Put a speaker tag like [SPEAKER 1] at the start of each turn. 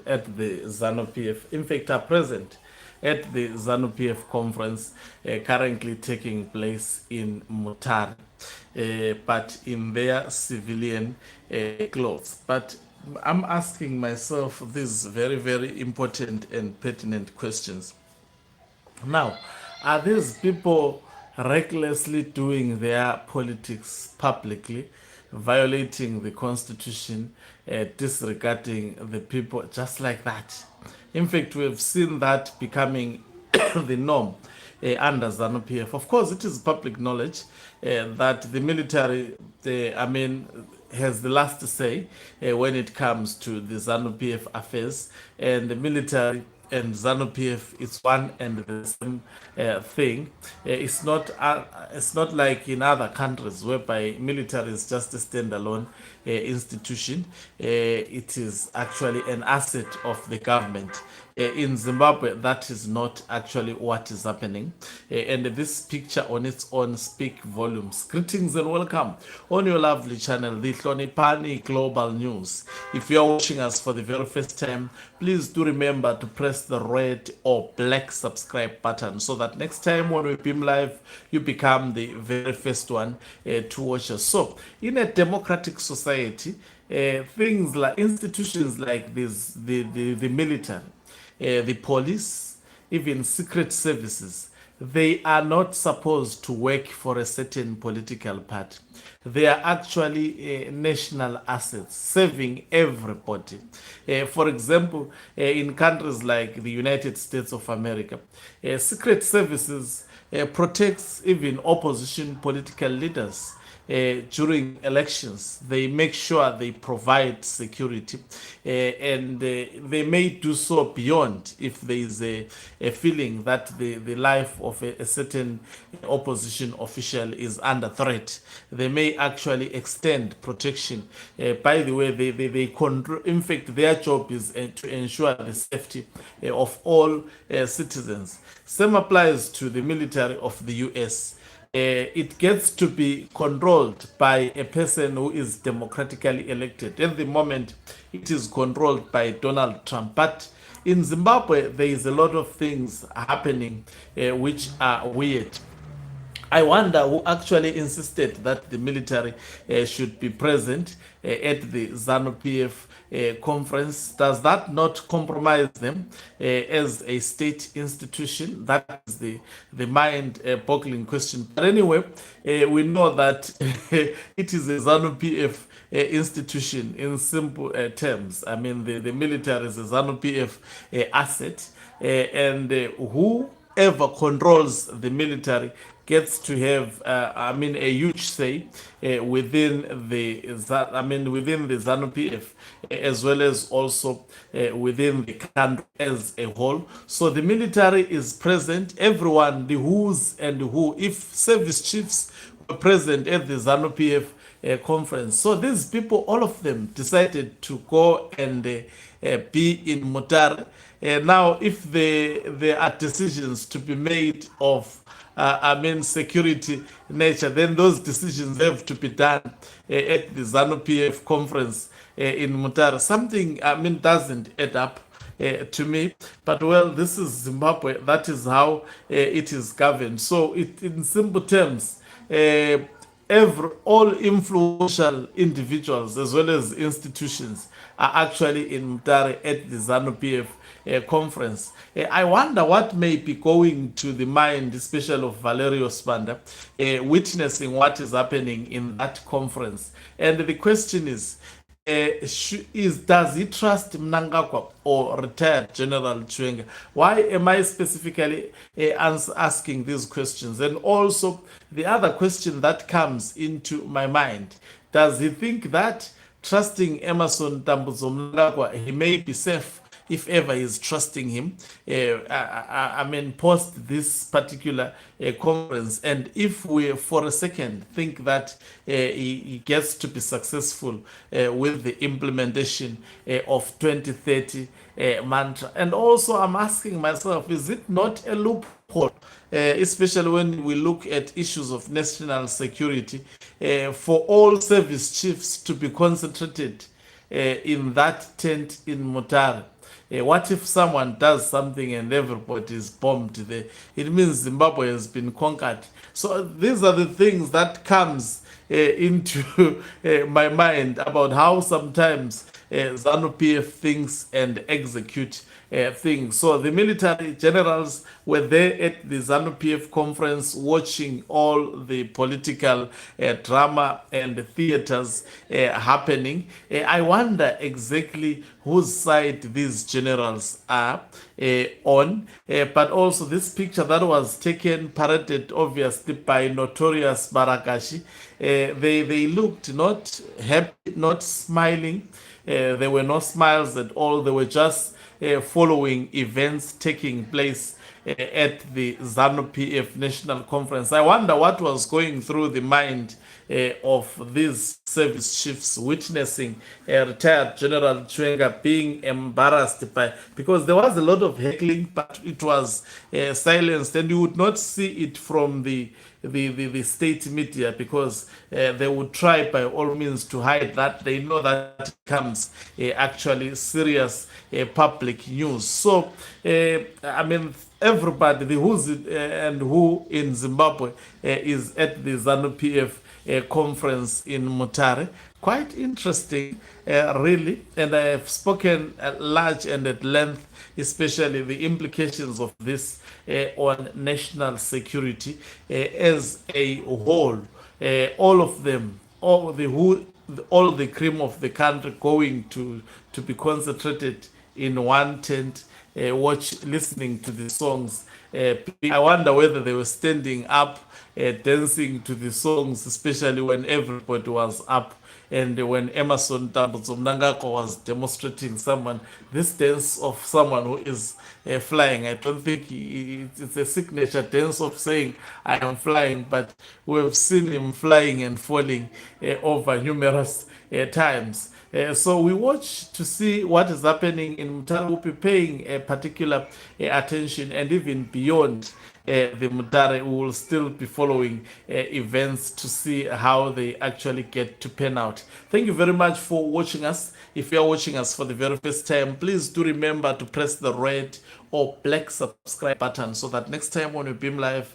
[SPEAKER 1] at the ZANU PF, in fact, are present at the ZANU PF conference currently taking place in Mutare, but in their civilian clothes. But I'm asking myself these very, very important and pertinent questions. Now, are these people recklessly doing their politics publicly, violating the constitution, disregarding the people just like that? In fact, we have seen that becoming the norm under ZANU PF. Of course, it is public knowledge that the military, has the last say when it comes to the ZANU PF affairs, and the military and ZANU PF is one and the same thing. It's not like in other countries whereby military is just a standalone institution. It is actually an asset of the government. In Zimbabwe, that is not actually what is happening. And this picture on its own speak volumes. Greetings and welcome on your lovely channel, the Hlonipani Global News. If you are watching us for the very first time, please do remember to press the red or black subscribe button so that next time when we beam live, you become the very first one to watch us. So, in a democratic society, things like institutions like this, the military, the police, even secret services, they are not supposed to work for a certain political party. They are actually national assets serving everybody. For example, in countries like the United States of America, secret services protects even opposition political leaders. During elections, they make sure they provide security, and they may do so beyond if there is a feeling that the life of a certain opposition official is under threat. They may actually extend protection. By the way, they control, in fact, their job is to ensure the safety of all citizens. Same applies to the military of the US. It gets to be controlled by a person who is democratically elected. At the moment, it is controlled by Donald Trump. But in Zimbabwe, there is a lot of things happening which are weird. I wonder who actually insisted that the military should be present at the ZANU PF conference. Does that not compromise them as a state institution? That is the mind-boggling question. But anyway, we know that it is a ZANU PF institution in simple terms. I mean, the military is a ZANU PF asset, and whoever controls the military gets to have, a huge say within the ZANU PF, as well as also within the country as a whole. So the military is present. Everyone, the who's and who, if service chiefs were present at the ZANU PF conference. So these people, all of them, decided to go and be in Mutare. Now, if there are decisions to be made of security nature, then those decisions have to be done at the ZANU PF conference in Mutare. Something, doesn't add up to me. But well, this is Zimbabwe. That is how it is governed. So, in simple terms, all influential individuals as well as institutions are actually in Mutare at the ZANU PF conference. I wonder what may be going to the mind, especially of Valerio Sibanda, witnessing what is happening in that conference. And the question is, does he trust Mnangagwa or retired General Chwenga? Why am I specifically asking these questions? And also, the other question that comes into my mind, does he think that trusting Emerson Tambuzo Mnangagwa, he may be safe if ever he's trusting him, post this particular conference? And if we, for a second, think that he gets to be successful with the implementation of 2030 mantra. And also, I'm asking myself, is it not a loophole, especially when we look at issues of national security, for all service chiefs to be concentrated in that tent in Mutare? What if someone does something and everybody is bombed there? It means Zimbabwe has been conquered. So these are the things that comes into my mind about how sometimes ZANU PF thinks and execute things. So the military generals were there at the ZANU PF conference watching all the political drama and theaters happening. I wonder exactly whose side these generals are on. But also this picture that was taken, paraded obviously by Notorious Barakashi, they looked not happy, not smiling. There were no smiles at all. They were just following events taking place at the ZANU PF National Conference. I wonder what was going through the mind of these service chiefs witnessing retired General Chwenga being embarrassed by, because there was a lot of heckling, but it was silenced, and you would not see it from the state media, because they would try by all means to hide that. They know that it becomes actually serious public news. So, I mean, everybody, the who's and who in Zimbabwe is at the ZANU PF conference in Mutare. Quite interesting, really. And I have spoken at large and at length, especially the implications of this on national security as a whole. All of them, all the cream of the country going to be concentrated in one tent, listening to the songs. I wonder whether they were standing up, dancing to the songs, especially when everybody was up. And when Emerson Tambutso Mnangagwa was demonstrating someone, this dance of someone who is flying, I don't think it's a signature dance of saying, I am flying, but we've seen him flying and falling over numerous times. So we watch to see what is happening in Mutare. We'll be paying a particular attention, and even beyond the Mutare, we will still be following events to see how they actually get to pan out. Thank you very much for watching us. If you are watching us for the very first time, please do remember to press the red or black subscribe button so that next time when we beam live,